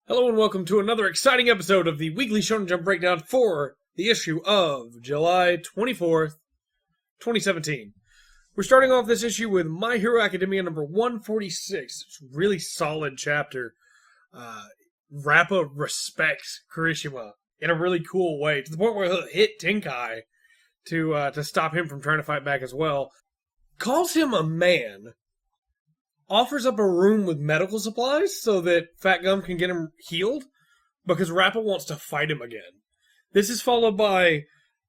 Hello and welcome to another exciting episode of the weekly Shonen Jump breakdown for the issue of July 24th, 2017. We're starting off this issue with My Hero Academia number 146. It's a really solid chapter. Rappa respects Kirishima in a really cool way, to the point where he'll hit Tenkai to stop him from trying to fight back as well. Calls him a man. Offers up a room with medical supplies so that Fat Gum can get him healed, because Rappa wants to fight him again. This is followed by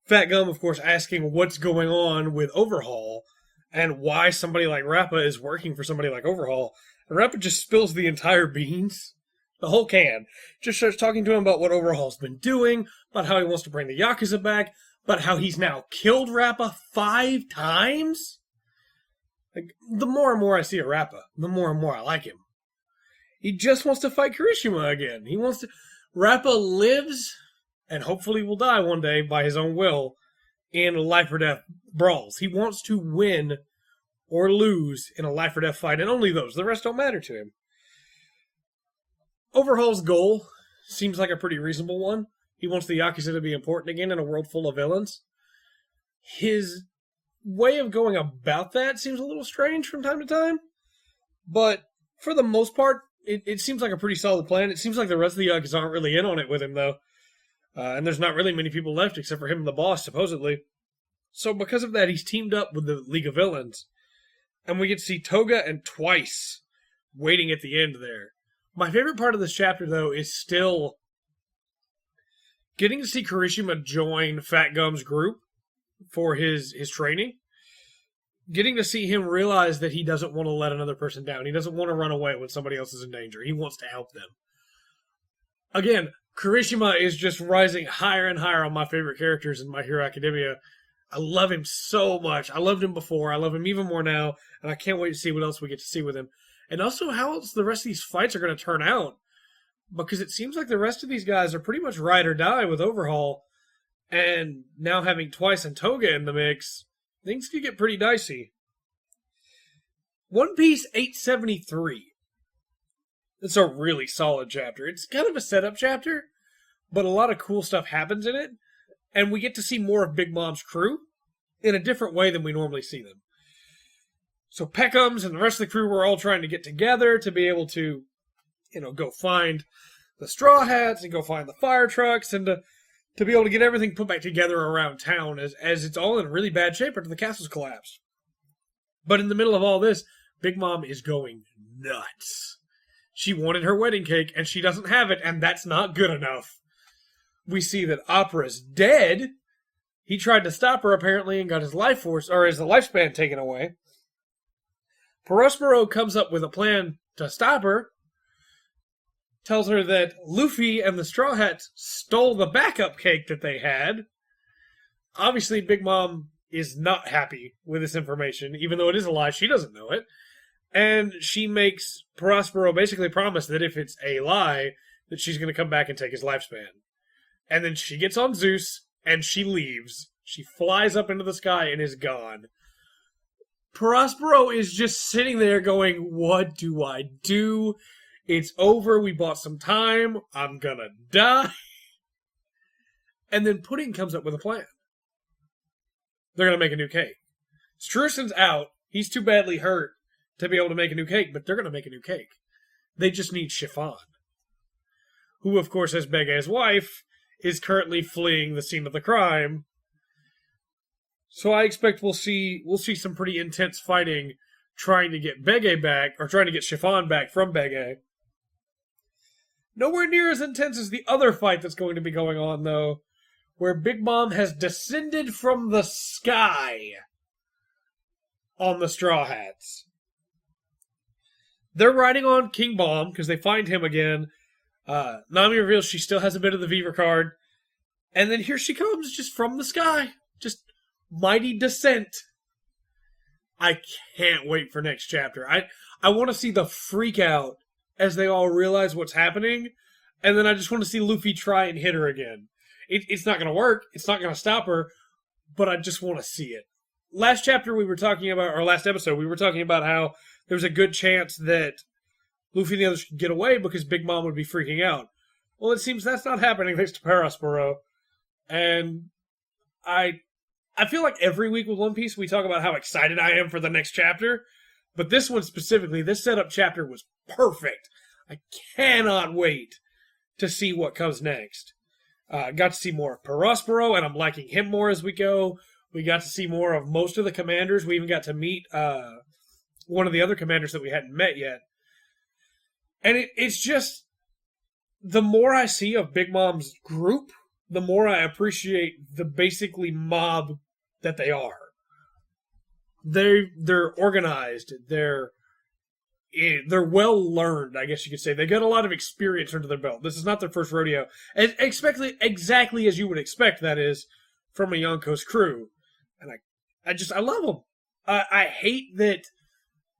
Fat Gum, of course, asking what's going on with Overhaul, and why somebody like Rappa is working for somebody like Overhaul. And Rappa just spills the entire beans, the whole can. Just starts talking to him about what Overhaul's been doing, about how he wants to bring the Yakuza back, about how he's now killed Rappa 5 times. Like, the more and more I see of Rappa, the more and more I like him. He just wants to fight Kirishima again. He wants to... Rappa lives, and hopefully will die one day by his own will, in life or death brawls. He wants to win or lose in a life or death fight, and only those. The rest don't matter to him. Overhaul's goal seems like a pretty reasonable one. He wants the Yakuza to be important again in a world full of villains. His way of going about that seems a little strange from time to time, but for the most part, it seems like a pretty solid plan. It seems like the rest of the Yakuza aren't really in on it with him, though, and there's not really many people left except for him and the boss, supposedly. So because of that, he's teamed up with the League of Villains, and we get to see Toga and Twice waiting at the end there. My favorite part of this chapter, though, is still getting to see Kirishima join Fat Gum's group for his training. Getting to see him realize that he doesn't want to let another person down. He doesn't want to run away when somebody else is in danger. He wants to help them. Again, Kirishima is just rising higher and higher on my favorite characters in My Hero Academia. I love him so much. I loved him before. I love him even more now. And I can't wait to see what else we get to see with him. And also how else the rest of these fights are going to turn out. Because it seems like the rest of these guys are pretty much ride or die with Overhaul. And now having Twice and Toga in the mix, things could get pretty dicey. One Piece 873. It's a really solid chapter. It's kind of a setup chapter, but a lot of cool stuff happens in it. And we get to see more of Big Mom's crew in a different way than we normally see them. So Peckham's and the rest of the crew were all trying to get together to be able to, go find the Straw Hats and go find the fire trucks and to be able to get everything put back together around town as it's all in really bad shape after the castle's collapsed. But in the middle of all this, Big Mom is going nuts. She wanted her wedding cake, and she doesn't have it, and that's not good enough. We see that Opera's dead. He tried to stop her, apparently, and got his lifespan taken away. Prospero comes up with a plan to stop her. Tells her that Luffy and the Straw Hats stole the backup cake that they had. Obviously, Big Mom is not happy with this information, even though it is a lie. She doesn't know it. And she makes Prospero basically promise that if it's a lie, that she's going to come back and take his lifespan. And then she gets on Zeus, and she leaves. She flies up into the sky and is gone. Prospero is just sitting there going, what do I do? It's over, we bought some time, I'm gonna die. And then Pudding comes up with a plan. They're gonna make a new cake. Strussen's out, he's too badly hurt to be able to make a new cake, but they're gonna make a new cake. They just need Chiffon, who of course, as Bege's wife, is currently fleeing the scene of the crime. So I expect we'll see some pretty intense fighting trying to get Bege back, or trying to get Chiffon back from Bege. Nowhere near as intense as the other fight that's going to be going on, though, where Big Mom has descended from the sky on the Straw Hats. They're riding on King Bomb, because they find him again. Nami reveals she still has a bit of the Viver card. And then here she comes, just from the sky. Just mighty descent. I can't wait for next chapter. I want to see the freak out as they all realize what's happening, and then I just want to see Luffy try and hit her again. It's not going to work, it's not going to stop her, but I just want to see it. Last episode, we were talking about how there's a good chance that Luffy and the others could get away because Big Mom would be freaking out. Well, it seems that's not happening thanks to Paraspero. And I feel like every week with One Piece we talk about how excited I am for the next chapter. But this one specifically, this setup chapter was perfect. I cannot wait to see what comes next. Got to see more of Paraspero, and I'm liking him more as we go. We got to see more of most of the commanders. We even got to meet one of the other commanders that we hadn't met yet. And it's just, the more I see of Big Mom's group, the more I appreciate the basically mob that they are. They're organized. They're well learned, I guess you could say. They got a lot of experience under their belt. This is not their first rodeo. And exactly as you would expect, that is, from a Yonko's crew. And I love them. I hate that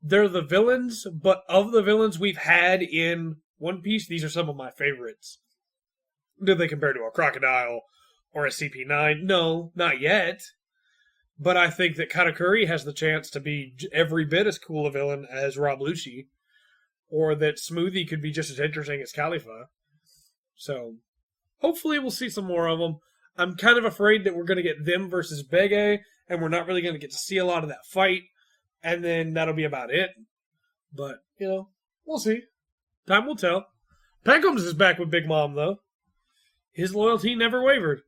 they're the villains, but of the villains we've had in One Piece, these are some of my favorites. Do they compare to a Crocodile or a CP9? No, not yet. But I think that Katakuri has the chance to be every bit as cool a villain as Rob Lucci. Or that Smoothie could be just as interesting as Khalifa. So, hopefully we'll see some more of them. I'm kind of afraid that we're going to get them versus Bege, and we're not really going to get to see a lot of that fight. And then that'll be about it. But, we'll see. Time will tell. Peckhams is back with Big Mom, though. His loyalty never wavered.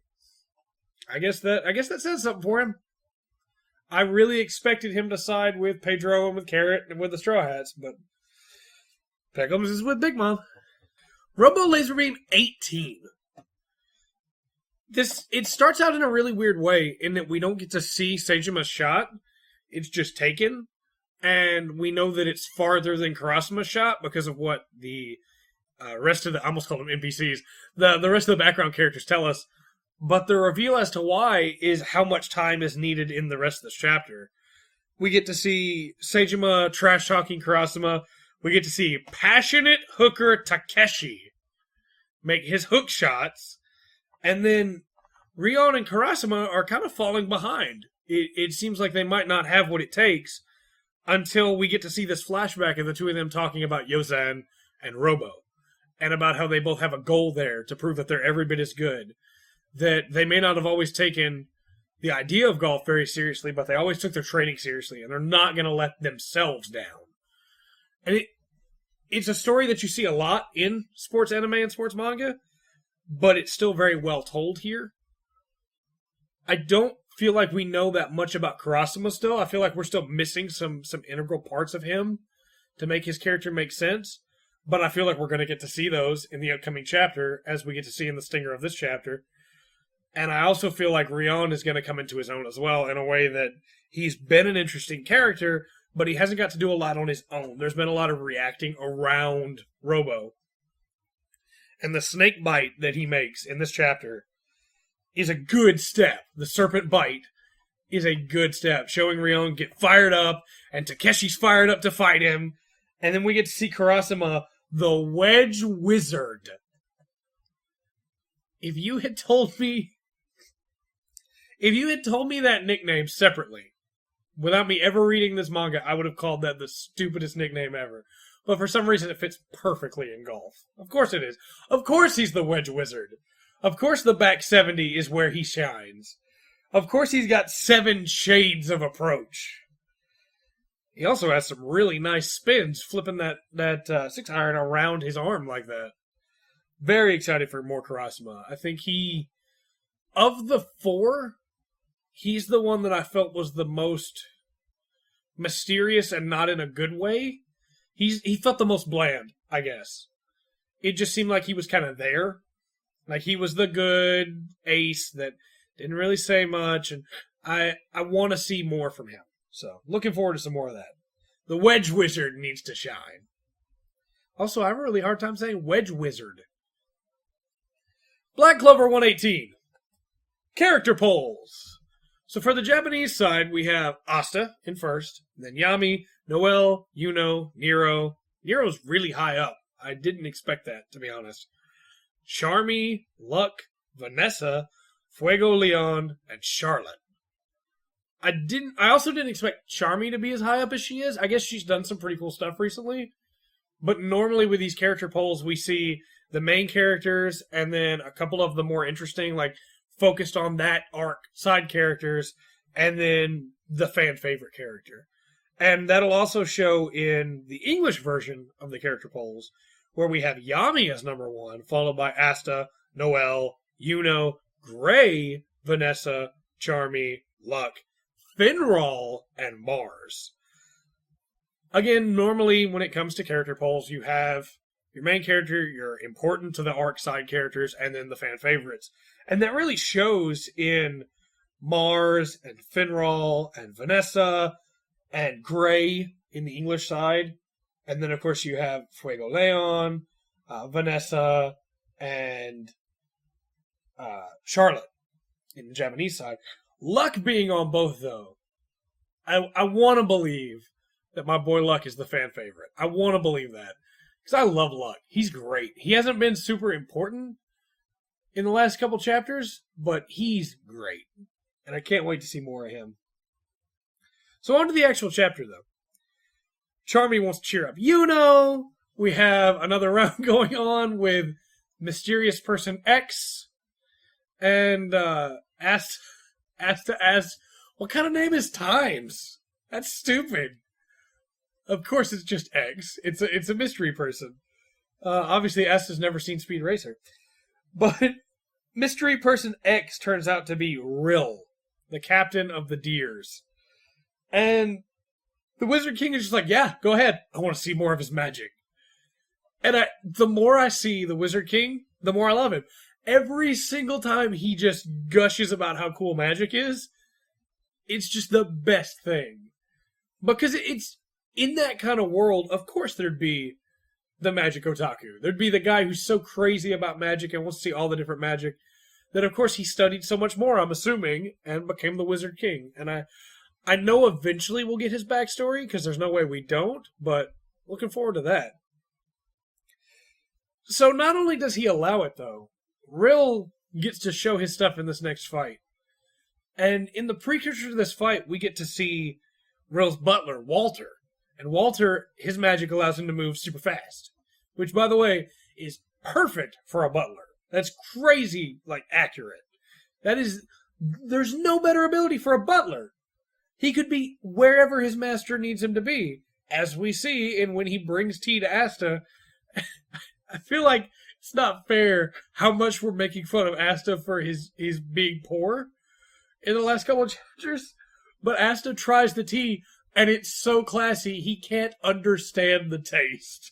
I guess that says something for him. I really expected him to side with Pedro and with Carrot and with the Straw Hats, but Peckhams is with Big Mom. Robo Laserbeam 18. It starts out in a really weird way in that we don't get to see Seijima's shot. It's just taken, and we know that it's farther than Karasuma's shot because of what the rest of the, I almost called them NPCs, the rest of the background characters tell us. But the reveal as to why is how much time is needed in the rest of this chapter. We get to see Seijima trash-talking Karasuma. We get to see passionate hooker Takeshi make his hook shots. And then Rion and Karasuma are kind of falling behind. It seems like they might not have what it takes until we get to see this flashback of the two of them talking about Yozan and Robo. And about how they both have a goal there to prove that they're every bit as good. That they may not have always taken the idea of golf very seriously, but they always took their training seriously, and they're not going to let themselves down. And it's a story that you see a lot in sports anime and sports manga, but it's still very well told here. I don't feel like we know that much about Karasuma still. I feel like we're still missing some integral parts of him to make his character make sense, but I feel like we're going to get to see those in the upcoming chapter, as we get to see in the stinger of this chapter. And I also feel like Rion is going to come into his own as well in a way that he's been an interesting character, but he hasn't got to do a lot on his own. There's been a lot of reacting around Robo. And the snake bite that he makes in this chapter is a good step. The serpent bite is a good step, showing Rion get fired up, and Takeshi's fired up to fight him. And then we get to see Karasuma, the Wedge Wizard. If you had told me that nickname separately, without me ever reading this manga, I would have called that the stupidest nickname ever. But for some reason, it fits perfectly in golf. Of course it is. Of course he's the Wedge Wizard. Of course the back 70 is where he shines. Of course he's got 7 shades of approach. He also has some really nice spins, flipping that 6-iron around his arm like that. Very excited for more Karasuma. I think of the 4, he's the one that I felt was the most mysterious and not in a good way. He felt the most bland, I guess. It just seemed like he was kind of there. Like he was the good ace that didn't really say much, and I want to see more from him. So, looking forward to some more of that. The Wedge Wizard needs to shine. Also, I have a really hard time saying Wedge Wizard. Black Clover 118. Character polls. So for the Japanese side, we have Asta in first, then Yami, Noel, Yuno, Nero. Nero's really high up. I didn't expect that, to be honest. Charmy, Luck, Vanessa, Fuego Leon, and Charlotte. I also didn't expect Charmy to be as high up as she is. I guess she's done some pretty cool stuff recently. But normally with these character polls, we see the main characters and then a couple of the more interesting, like focused on that arc side characters, and then the fan favorite character. And that'll also show in the English version of the character polls, where we have Yami as number 1, followed by Asta, Noelle, Yuno, Gray, Vanessa, Charmy, Luck, Finral, and Mars. Again, normally when it comes to character polls, you have your main character, your important to the arc side characters, and then the fan favorites. And that really shows in Mars and Finral and Vanessa and Gray in the English side. And then, of course, you have Fuego Leon, Vanessa, and Charlotte in the Japanese side. Luck being on both, though. I want to believe that my boy Luck is the fan favorite. I want to believe that. Because I love Luck. He's great. He hasn't been super important in the last couple chapters, but he's great. And I can't wait to see more of him. So on to the actual chapter, though. Charmy wants to cheer up Yuno. We have another round going on with Mysterious Person X. And asked to ask, what kind of name is Times? That's stupid. Of course it's just X. It's a mystery person. Obviously, Asta's never seen Speed Racer. But Mystery Person X turns out to be Rill, the captain of the Deers. And the Wizard King is just like, yeah, go ahead. I want to see more of his magic. And the more I see the Wizard King, the more I love him. Every single time he just gushes about how cool magic is, it's just the best thing. Because it's in that kind of world, of course there'd be the magic otaku. There'd be the guy who's so crazy about magic and wants to see all the different magic that, of course, he studied so much more, I'm assuming, and became the Wizard King. And I know eventually we'll get his backstory, because there's no way we don't, but looking forward to that. So not only does he allow it, though, Rill gets to show his stuff in this next fight. And in the precursor to this fight, we get to see Rill's butler, Walter. And Walter, his magic allows him to move super fast. Which, by the way, is perfect for a butler. That's crazy, accurate. There's no better ability for a butler. He could be wherever his master needs him to be. As we see in when he brings tea to Asta. I feel like it's not fair how much we're making fun of Asta for his being poor in the last couple of chapters. But Asta tries the tea, and it's so classy, he can't understand the taste.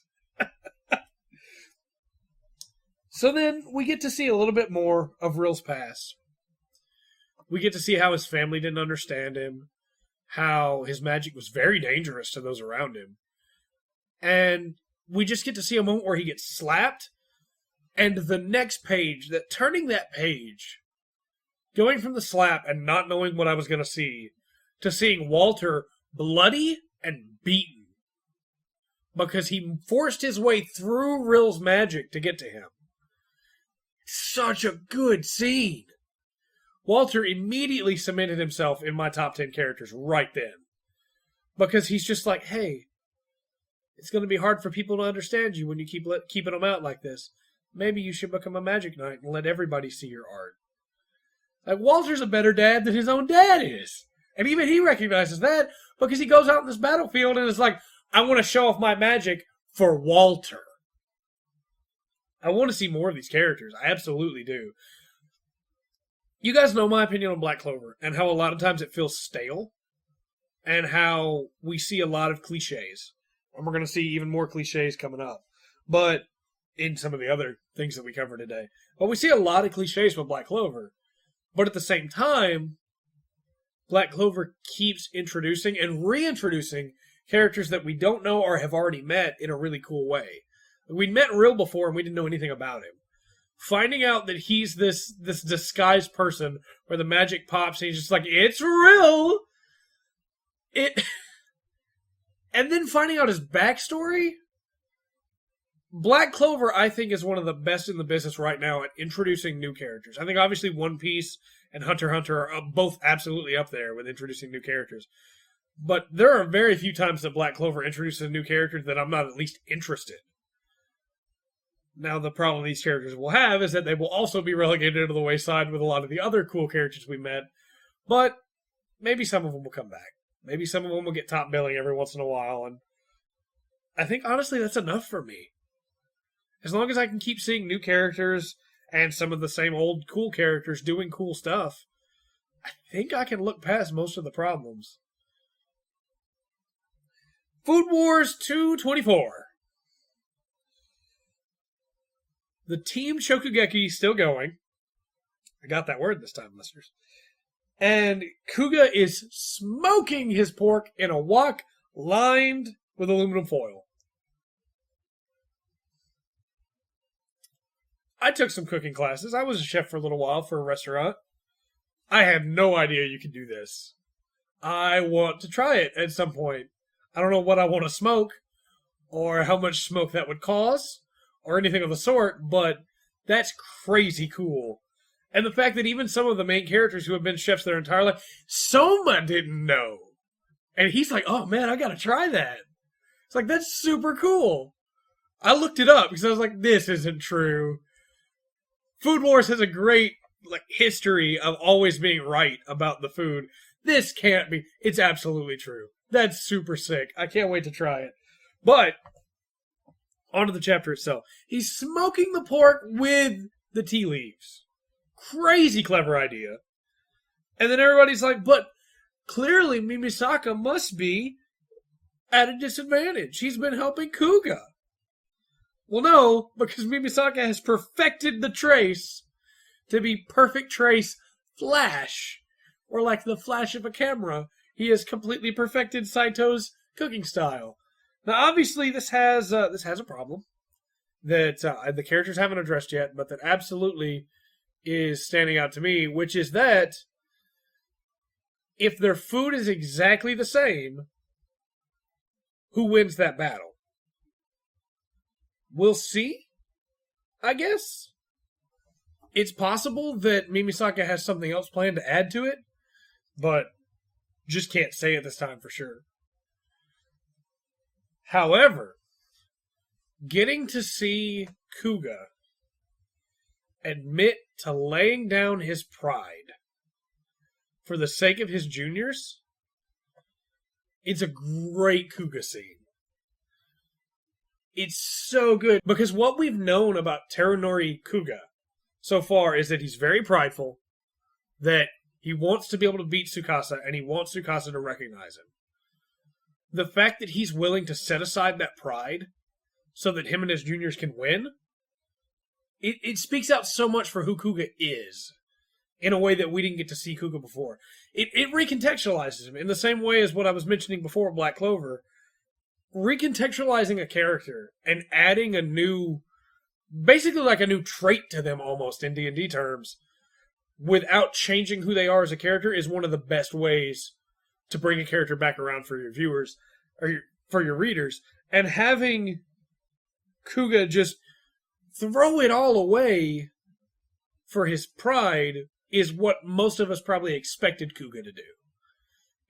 So then we get to see a little bit more of Rill's past. We get to see how his family didn't understand him, how his magic was very dangerous to those around him. And we just get to see a moment where he gets slapped, and the next page, turning that page, going from the slap and not knowing what I was going to see, to seeing Walter bloody and beaten. Because he forced his way through Rill's magic to get to him. Such a good scene. Walter immediately cemented himself in my top 10 characters right then. Because he's just like, hey, it's going to be hard for people to understand you when you keep keeping them out like this. Maybe you should become a magic knight and let everybody see your art. Walter's a better dad than his own dad is. And even he recognizes that because he goes out in this battlefield and is like, I want to show off my magic for Walter. I want to see more of these characters. I absolutely do. You guys know my opinion on Black Clover and how a lot of times it feels stale and how we see a lot of cliches. And we're going to see even more cliches coming up. But in some of the other things that we cover today. But we see a lot of cliches with Black Clover. But at the same time, Black Clover keeps introducing and reintroducing characters that we don't know or have already met in a really cool way. We'd met Rill before and we didn't know anything about him. Finding out that he's this disguised person where the magic pops and he's just like, it's Rill! And then finding out his backstory. Black Clover, I think, is one of the best in the business right now at introducing new characters. I think obviously One Piece and Hunter x Hunter are both absolutely up there with introducing new characters. But there are very few times that Black Clover introduces a new character that I'm not at least interested. Now, the problem these characters will have is that they will also be relegated to the wayside with a lot of the other cool characters we met. But maybe some of them will come back. Maybe some of them will get top billing every once in a while. And I think, honestly, that's enough for me. As long as I can keep seeing new characters and some of the same old cool characters doing cool stuff, I think I can look past most of the problems. Food Wars 224. The Team Shokugeki still going. I got that word this time, listeners. And Kuga is smoking his pork in a wok lined with aluminum foil. I took some cooking classes. I was a chef for a little while for a restaurant. I had no idea you could do this. I want to try it at some point. I don't know what I want to smoke, or how much smoke that would cause, or anything of the sort, but that's crazy cool. And the fact that even some of the main characters who have been chefs their entire life, Soma didn't know. And he's like, oh man, I gotta try that. It's like, that's super cool. I looked it up because I was like, this isn't true. Food Wars has a great history of always being right about the food. This can't be. It's absolutely true. That's super sick. I can't wait to try it. But, onto the chapter itself. He's smoking the pork with the tea leaves. Crazy clever idea. And then everybody's like, but clearly Mimisaka must be at a disadvantage. He's been helping Kuga. Well, no, because Mimisaka has perfected the trace to be perfect trace flash. Or like the flash of a camera. He has completely perfected Saito's cooking style. Now, obviously, this has a problem that the characters haven't addressed yet, but that absolutely is standing out to me, which is that if their food is exactly the same, who wins that battle? We'll see, I guess. It's possible that Mimisaka has something else planned to add to it, but just can't say at this time for sure. However, getting to see Kuga admit to laying down his pride for the sake of his juniors, it's a great Kuga scene. It's so good, because what we've known about Terunori Kuga so far is that he's very prideful, that he wants to be able to beat Tsukasa, and he wants Tsukasa to recognize him. The fact that he's willing to set aside that pride so that him and his juniors can win, it speaks out so much for who Kuga is in a way that we didn't get to see Kuga before. It recontextualizes him in the same way as what I was mentioning before, Black Clover. Recontextualizing a character and adding a new, basically like a new trait to them almost in D&D terms, without changing who they are as a character is one of the best ways to bring a character back around for your viewers, or for your readers. And having Kuga just throw it all away for his pride is what most of us probably expected Kuga to do.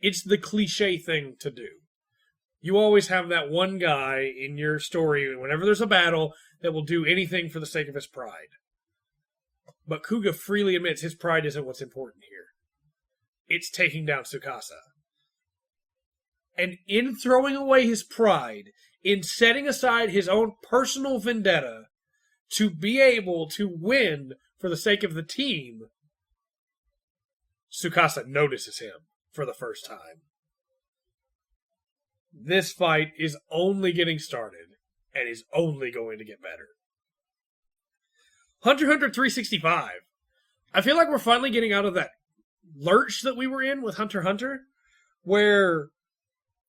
It's the cliche thing to do. You always have that one guy in your story, whenever there's a battle, that will do anything for the sake of his pride. But Kuga freely admits his pride isn't what's important here. It's taking down Tsukasa. And in throwing away his pride, in setting aside his own personal vendetta, to be able to win for the sake of the team, Tsukasa notices him for the first time. This fight is only getting started, and is only going to get better. Hunter x Hunter 365. I feel like we're finally getting out of that lurch that we were in with Hunter x Hunter, where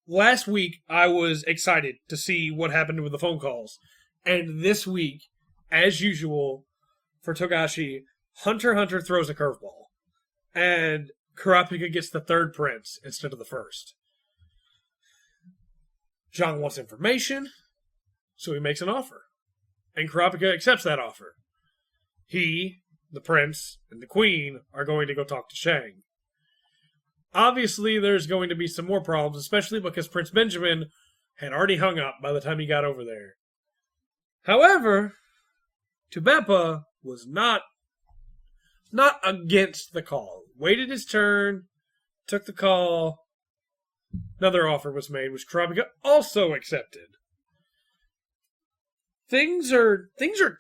last week I was excited to see what happened with the phone calls. And this week, as usual, for Togashi, Hunter x Hunter throws a curveball. And Kurapika gets the third prince instead of the first. Zhang wants information, so he makes an offer. And Kurapika accepts that offer. He, the prince, and the queen are going to go talk to Shang. Obviously, there's going to be some more problems, especially because Prince Benjamin had already hung up by the time he got over there. However, Tubeppa was not against the call. Waited his turn, took the call. Another offer was made, which Kurapika also accepted. Things are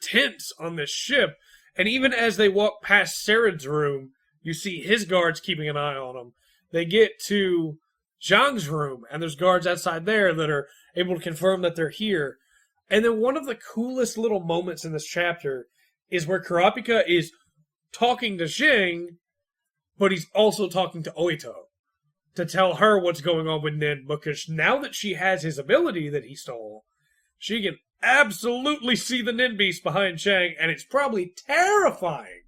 tense on this ship, and even as they walk past Sarad's room, you see his guards keeping an eye on them. They get to Zhang's room, and there's guards outside there that are able to confirm that they're here. And then one of the coolest little moments in this chapter is where Kurapika is talking to Xing, but he's also talking to Oito to tell her what's going on with Nin, because now that she has his ability that he stole, she can absolutely see the Nin Beast behind Chang, and it's probably terrifying.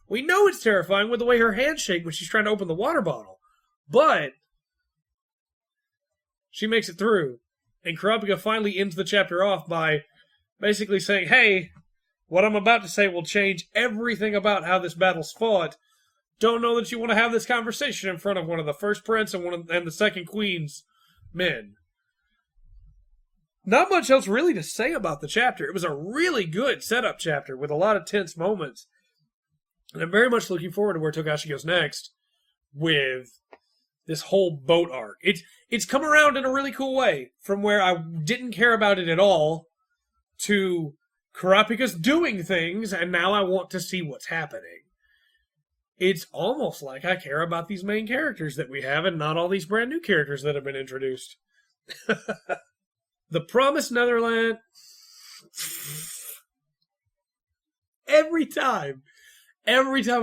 We know it's terrifying with the way her hands shake when she's trying to open the water bottle. But she makes it through. And Kurapika finally ends the chapter off by basically saying, hey, what I'm about to say will change everything about how this battle's fought. Don't know that you want to have this conversation in front of one of the first prince and the second queen's men. Not much else really to say about the chapter. It was a really good setup chapter with a lot of tense moments. And I'm very much looking forward to where Togashi goes next with this whole boat arc. It's come around in a really cool way, from where I didn't care about it at all to Kurapika's doing things, and now I want to see what's happening. It's almost like I care about these main characters that we have and not all these brand new characters that have been introduced. The Promised Neverland. Every time I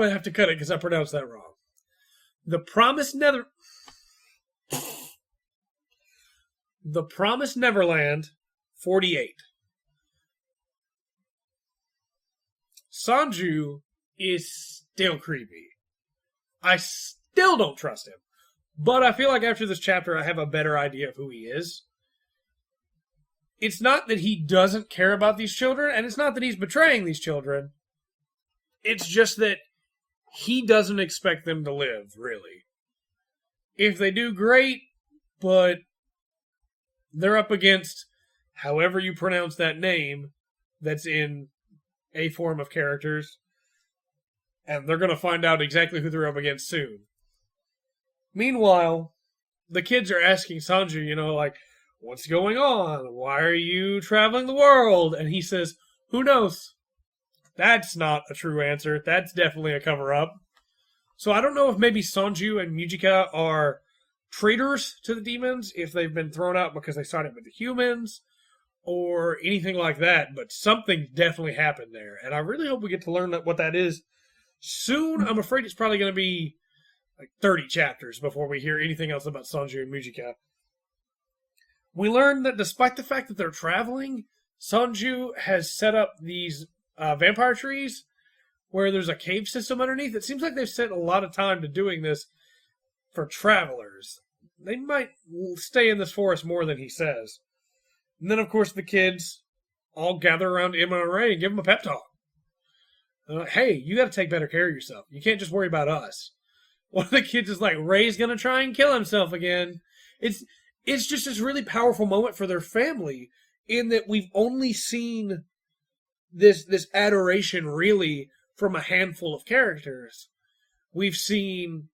have to cut it because I pronounced that wrong. The Promised Neverland 48. Sanju is still creepy. I still don't trust him. But I feel like after this chapter I have a better idea of who he is. It's not that he doesn't care about these children, and it's not that he's betraying these children. It's just that he doesn't expect them to live, really. If they do, great, but they're up against however you pronounce that name that's in a form of characters, and they're going to find out exactly who they're up against soon. Meanwhile, the kids are asking Sanju, like, what's going on? Why are you traveling the world? And he says, who knows? That's not a true answer. That's definitely a cover-up. So I don't know if maybe Sanju and Mujika are traitors to the demons, if they've been thrown out because they sided with the humans, or anything like that, but something definitely happened there. And I really hope we get to learn what that is soon. I'm afraid it's probably going to be like 30 chapters before we hear anything else about Sanju and Mujika. We learned that despite the fact that they're traveling, Sanju has set up these vampire trees where there's a cave system underneath. It seems like they've spent a lot of time to doing this for travelers. They might stay in this forest more than he says. And then, of course, the kids all gather around Emma and Ray and give them a pep talk. Hey, you got to take better care of yourself. You can't just worry about us. One of the kids is like, Ray's going to try and kill himself again. It's just this really powerful moment for their family, in that we've only seen this adoration really from a handful of characters. We've seen,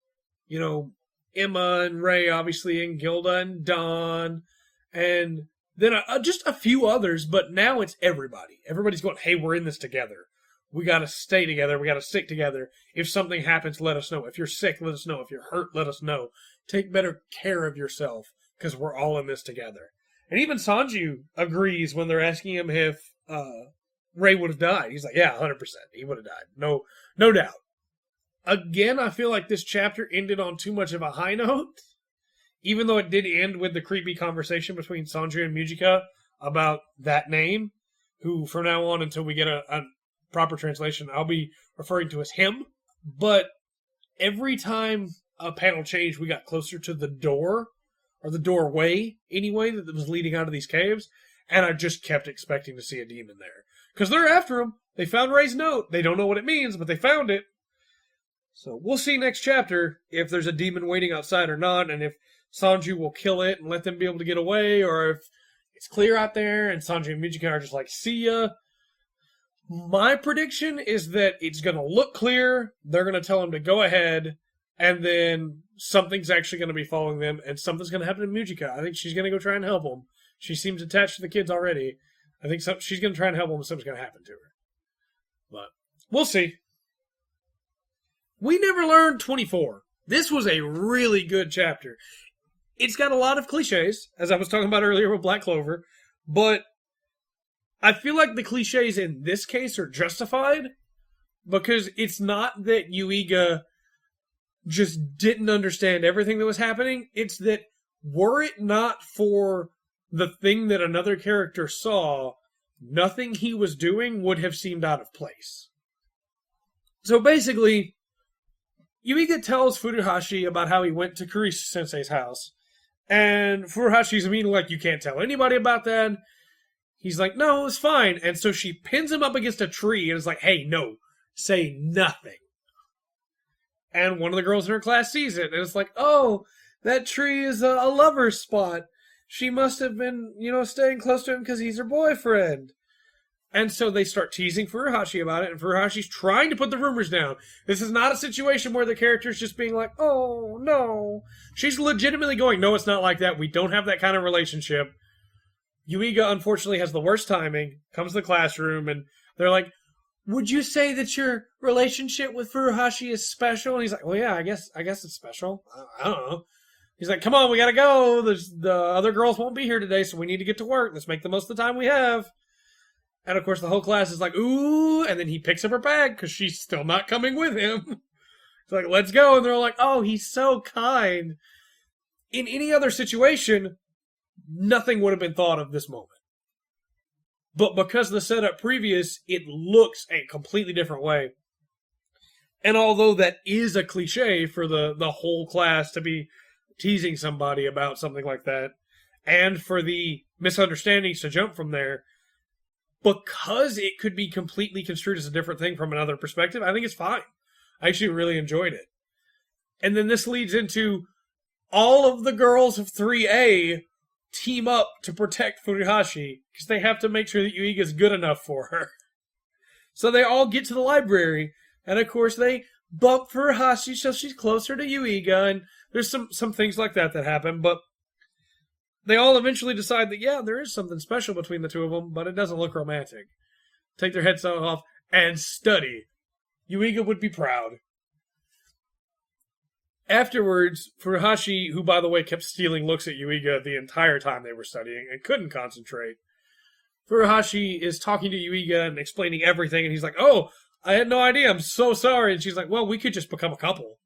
Emma and Ray, obviously, and Gilda and Dawn, and then just a few others, but now it's everybody. Everybody's going, hey, we're in this together. We got to stay together. We got to stick together. If something happens, let us know. If you're sick, let us know. If you're hurt, let us know. Take better care of yourself, because we're all in this together. And even Sanju agrees when they're asking him if Ray would have died. He's like, yeah, 100%. He would have died. No doubt. Again, I feel like this chapter ended on too much of a high note, even though it did end with the creepy conversation between Sanju and Mujika about that name, who from now on, until we get a proper translation, I'll be referring to as him. But every time a panel changed, we got closer to the door, or the doorway, anyway, that was leading out of these caves, and I just kept expecting to see a demon there. Because they're after him. They found Ray's note. They don't know what it means, but they found it. So we'll see next chapter if there's a demon waiting outside or not, and if Sanju will kill it and let them be able to get away, or if it's clear out there and Sanju and Mijika are just like, see ya. My prediction is that it's going to look clear, they're going to tell him to go ahead, and then something's actually going to be following them, and something's going to happen to Mijika. I think she's going to go try and help them. She seems attached to the kids already. I think she's going to try and help them, and something's going to happen to her. But we'll see. We never learned 24. This was a really good chapter. It's got a lot of cliches, as I was talking about earlier with Black Clover, but I feel like the cliches in this case are justified, because it's not that Yuiga just didn't understand everything that was happening. It's that were it not for the thing that another character saw, nothing he was doing would have seemed out of place. So basically, Yuiga tells Furuhashi about how he went to Kurisu-sensei's house, and Furuhashi's immediately like, you can't tell anybody about that. He's like, no, it's fine. And so she pins him up against a tree and is like, hey, no, say nothing. And one of the girls in her class sees it, and it's like, oh, that tree is a lover's spot. She must have been, staying close to him because he's her boyfriend. And so they start teasing Furuhashi about it, and Furuhashi's trying to put the rumors down. This is not a situation where the character's just being like, oh, no. She's legitimately going, no, it's not like that. We don't have that kind of relationship. Yuiga, unfortunately, has the worst timing, comes to the classroom, and they're like, would you say that your relationship with Furuhashi is special? And he's like, well, yeah, I guess it's special. I don't know. He's like, come on, we gotta go. The other girls won't be here today, so we need to get to work. Let's make the most of the time we have. And of course, the whole class is like, ooh, and then he picks up her bag because she's still not coming with him. It's like, let's go. And they're like, oh, he's so kind. In any other situation, nothing would have been thought of this moment. But because the setup previous, it looks a completely different way. And although that is a cliche for the whole class to be teasing somebody about something like that, and for the misunderstandings to jump from there, because it could be completely construed as a different thing from another perspective, I think it's fine. I actually really enjoyed it. And then this leads into all of the girls of 3A team up to protect Furuhashi, because they have to make sure that Yuiga is good enough for her. So they all get to the library, and of course they bump Furuhashi so she's closer to Yuiga, and there's some things like that happen, but they all eventually decide that, yeah, there is something special between the two of them, but it doesn't look romantic. Take their heads off and study. Yuiga would be proud. Afterwards, Furuhashi, who by the way kept stealing looks at Yuiga the entire time they were studying and couldn't concentrate, Furuhashi is talking to Yuiga and explaining everything, and he's like, oh, I had no idea, I'm so sorry. And she's like, well, we could just become a couple.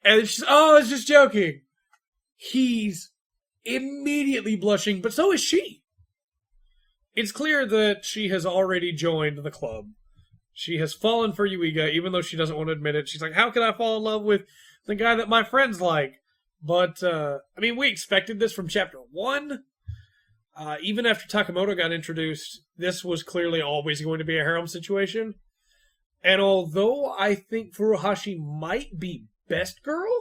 And she's, oh, I was just joking. He's immediately blushing, but so is she. It's clear that she has already joined the club. She has fallen for Yuiga, even though she doesn't want to admit it. She's like, how can I fall in love with the guy that my friends like? But, we expected this from chapter 1. Even after Takamoto got introduced, this was clearly always going to be a harem situation. And although I think Furuhashi might be best girl,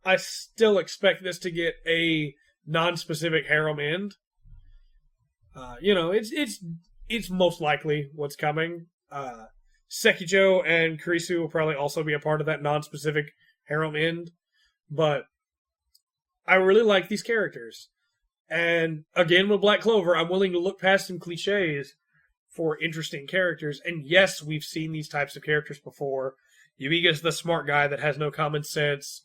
I still expect this to get a non-specific harem end. It's most likely what's coming. Sekijo and Kurisu will probably also be a part of that non-specific harem end. But I really like these characters. And again, with Black Clover, I'm willing to look past some cliches for interesting characters. And yes, we've seen these types of characters before. Yuiga's the smart guy that has no common sense.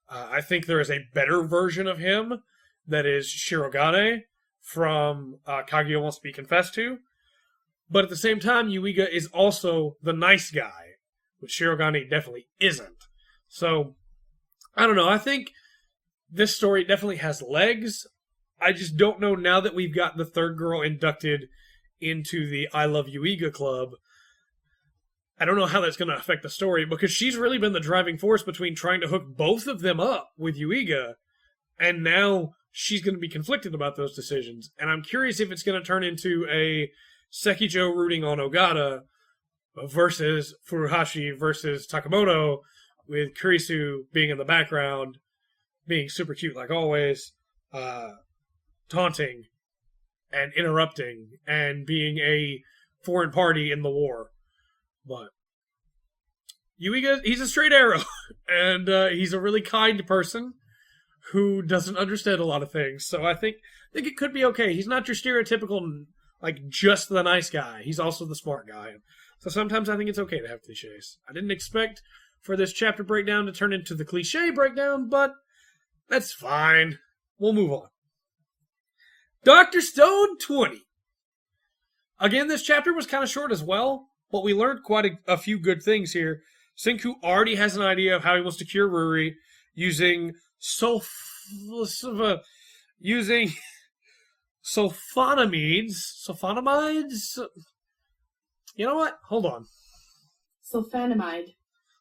I think there is a better version of him that is Shirogane from Kaguya Wants to Be Confessed To. But at the same time, Yuiga is also the nice guy, which Shirogane definitely isn't. So, I don't know. I think this story definitely has legs. I just don't know, now that we've got the third girl inducted into the I Love Yuiga club, I don't know how that's going to affect the story, because she's really been the driving force between trying to hook both of them up with Yuiga, and now she's going to be conflicted about those decisions. And I'm curious if it's going to turn into a Sekijo rooting on Ogata, versus Furuhashi versus Takamoto, with Kurisu being in the background, being super cute like always, taunting and interrupting and being a foreign party in the war. But Yuiga, he's a straight arrow, and he's a really kind person who doesn't understand a lot of things. So I think it could be okay. He's not your stereotypical, like, just the nice guy. He's also the smart guy. So sometimes I think it's okay to have cliches. I didn't expect for this chapter breakdown to turn into the cliche breakdown, but that's fine. We'll move on. Dr. Stone 20. Again, this chapter was kind of short as well, but we learned quite a few good things here. Senku already has an idea of how he wants to cure Ruri using sulfonamides. You know what? Hold on.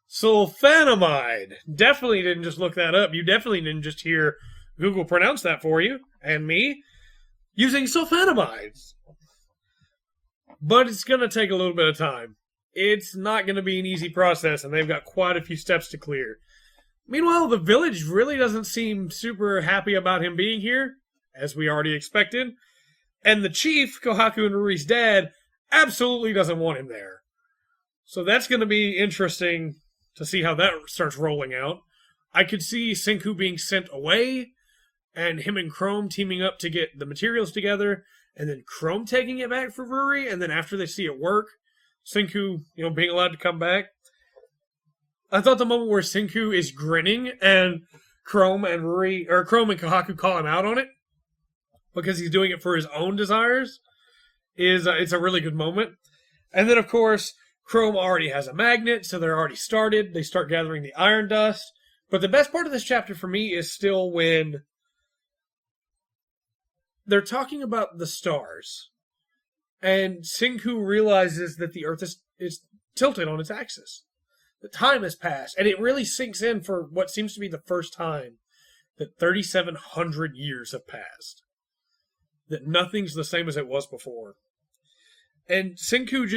Sulfonamide. Definitely didn't just look that up. You definitely didn't just hear Google pronounce that for you and me. Using sulfonamides. But it's going to take a little bit of time. It's not going to be an easy process, and they've got quite a few steps to clear. Meanwhile, the village really doesn't seem super happy about him being here, as we already expected. And the chief, Kohaku and Ruri's dad, absolutely doesn't want him there. So that's going to be interesting to see how that starts rolling out. I could see Senku being sent away, and him and Chrome teaming up to get the materials together, and then Chrome taking it back for Ruri, and then after they see it work, Senku, being allowed to come back. I thought the moment where Senku is grinning and Chrome and Kohaku call him out on it, because he's doing it for his own desires, it's a really good moment. And then, of course, Chrome already has a magnet, so they're already started. They start gathering the iron dust. But the best part of this chapter for me is still when they're talking about the stars. And Senku realizes that the Earth is tilted on its axis. The time has passed, and it really sinks in for what seems to be the first time that 3,700 years have passed. That nothing's the same as it was before. And Senku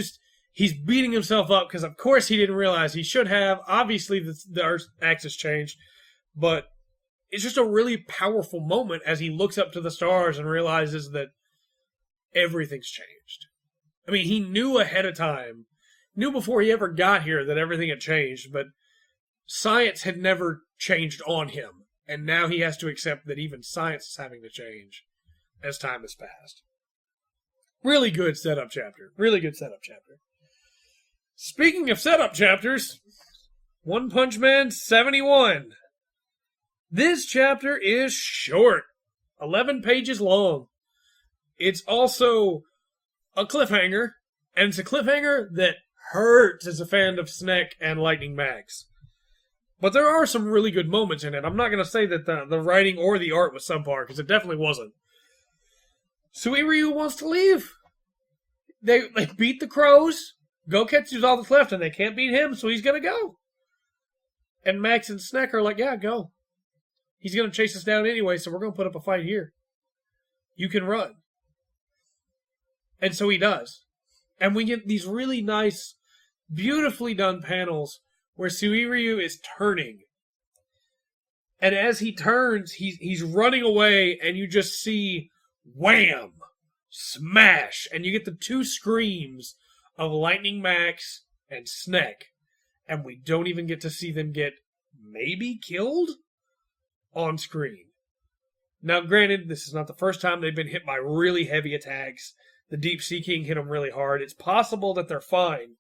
he's beating himself up because, of course, he didn't realize he should have. Obviously, the Earth's axis changed, but it's just a really powerful moment as he looks up to the stars and realizes that everything's changed. I mean, he knew ahead of time, knew before he ever got here that everything had changed, but science had never changed on him, and now he has to accept that even science is having to change as time has passed. Really good setup chapter. Really good setup chapter. Speaking of setup chapters, One Punch Man 71. This chapter is short, 11 pages long. It's also a cliffhanger, and it's a cliffhanger that hurts as a fan of Snek and Lightning Max. But there are some really good moments in it. I'm not going to say that the writing or the art was subpar, because it definitely wasn't. Suiryu wants to leave. They beat the crows. Goketsu's all that's left, and they can't beat him, so he's going to go. And Max and Snek are like, yeah, go. He's going to chase us down anyway, so we're going to put up a fight here. You can run. And so he does. And we get these really nice, beautifully done panels where Suiryu is turning. And as he turns, he's running away, and you just see wham, smash, and you get the two screams of Lightning Max and Snek, and we don't even get to see them get maybe killed on screen. Now, granted, this is not the first time they've been hit by really heavy attacks. The Deep Sea King hit them really hard. It's possible that they're fine,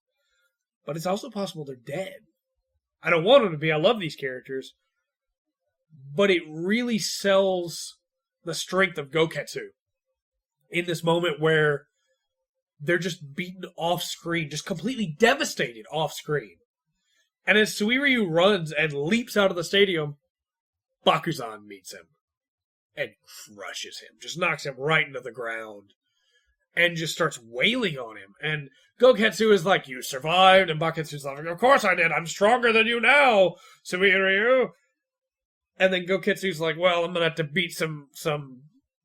but it's also possible they're dead. I don't want them to be. I love these characters, but it really sells the strength of Goketsu in this moment where they're just beaten off screen, just completely devastated off screen. And as Suiryu runs and leaps out of the stadium, Bakuzan meets him and crushes him, just knocks him right into the ground and just starts wailing on him. And Goketsu is like, you survived, and Bakutsu's like, of course I did, I'm stronger than you now, Suiryu. And then Goketsu's like, well, I'm going to have to beat some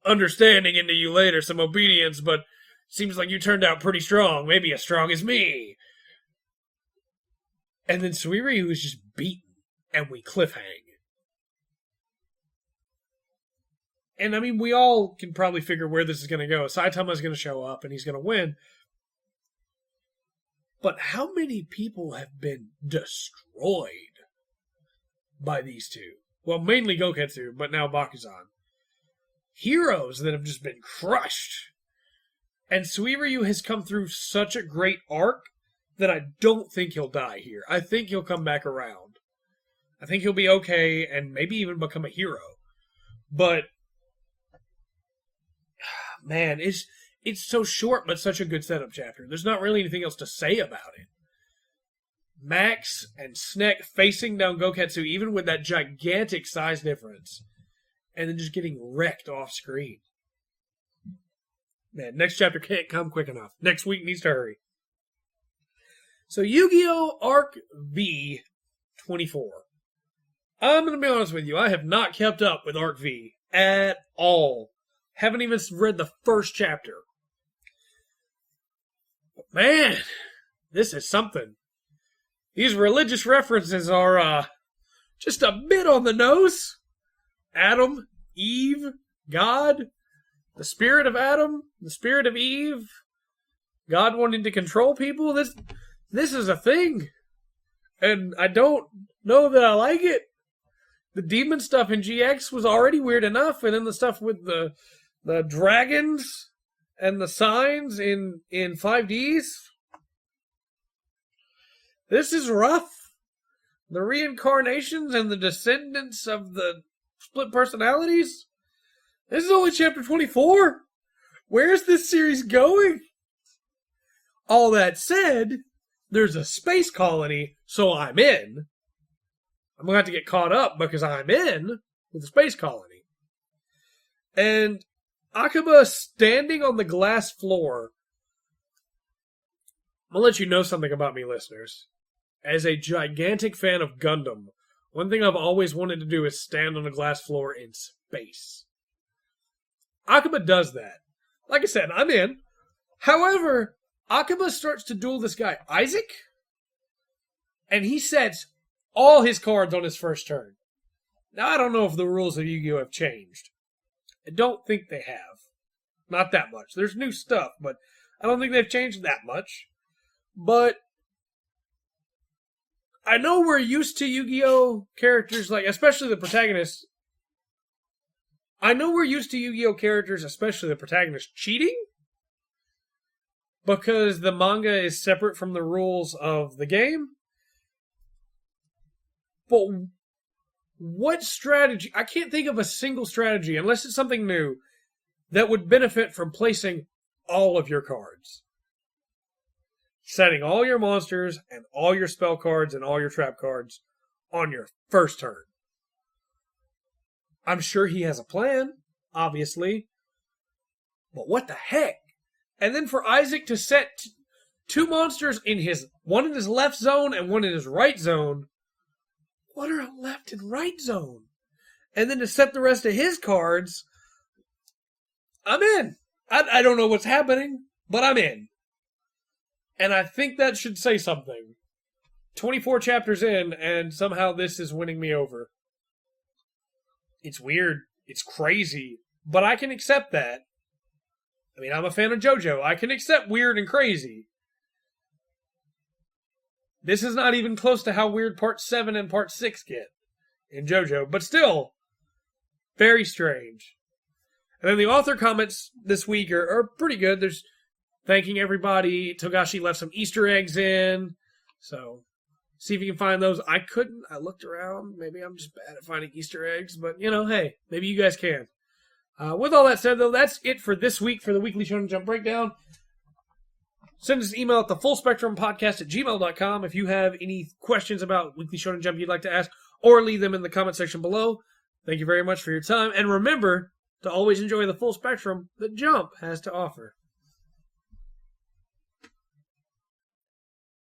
understanding into you later, some obedience, but seems like you turned out pretty strong, maybe as strong as me. And then Suiryu is just beaten, and we cliffhang. And I mean, we all can probably figure where this is going to go. Saitama's going to show up, and he's going to win. But how many people have been destroyed by these two? Well, mainly Goketsu, but now Bakuzan. Heroes that have just been crushed. And Suiryu has come through such a great arc that I don't think he'll die here. I think he'll come back around. I think he'll be okay and maybe even become a hero. But, man, it's so short but such a good setup chapter. There's not really anything else to say about it. Max and Snek facing down Goketsu, even with that gigantic size difference, and then just getting wrecked off screen. Man, next chapter can't come quick enough. Next week needs to hurry. So, Yu-Gi-Oh! Arc V 24. I'm going to be honest with you, I have not kept up with Arc V at all. Haven't even read the first chapter. But man, this is something. These religious references are just a bit on the nose. Adam, Eve, God, the spirit of Adam, the spirit of Eve, God wanting to control people. This is a thing. And I don't know that I like it. The demon stuff in GX was already weird enough, and then the stuff with the dragons and the signs in 5Ds. This is rough. The reincarnations and the descendants of the split personalities. This is only chapter 24. Where's this series going? All that said, there's a space colony, so I'm in. I'm going to have to get caught up because I'm in with the space colony. And Akaba standing on the glass floor. I'm going to let you know something about me, listeners. As a gigantic fan of Gundam, one thing I've always wanted to do is stand on a glass floor in space. Akaba does that. Like I said, I'm in. However, Akaba starts to duel this guy, Isaac, and he sets all his cards on his first turn. Now, I don't know if the rules of Yu-Gi-Oh! Have changed. I don't think they have. Not that much. There's new stuff, but I don't think they've changed that much. But I know we're used to Yu-Gi-Oh! Characters, like, especially the protagonists. I know we're used to Yu-Gi-Oh! Characters, especially the protagonist, cheating. Because the manga is separate from the rules of the game. But what strategy? I can't think of a single strategy, unless it's something new, that would benefit from placing all of your cards. Setting all your monsters and all your spell cards and all your trap cards on your first turn. I'm sure he has a plan, obviously. But what the heck? And then for Isaac to set two monsters in one in his left zone and one in his right zone. What are a left and right zone? And then to set the rest of his cards. I'm in. I don't know what's happening, but I'm in. And I think that should say something. 24 chapters in, and somehow this is winning me over. It's weird. It's crazy. But I can accept that. I mean, I'm a fan of JoJo. I can accept weird and crazy. This is not even close to how weird Part 7 and Part 6 get in JoJo. But still, very strange. And then the author comments this week are pretty good. There's thanking everybody. Togashi left some Easter eggs in. So, see if you can find those. I couldn't. I looked around. Maybe I'm just bad at finding Easter eggs. But, hey, maybe you guys can. With all that said, though, that's it for this week for the Weekly Shonen Jump Breakdown. Send us an email at thefullspectrumpodcast@gmail.com if you have any questions about Weekly Shonen Jump you'd like to ask, or leave them in the comment section below. Thank you very much for your time. And remember to always enjoy the full spectrum that Jump has to offer.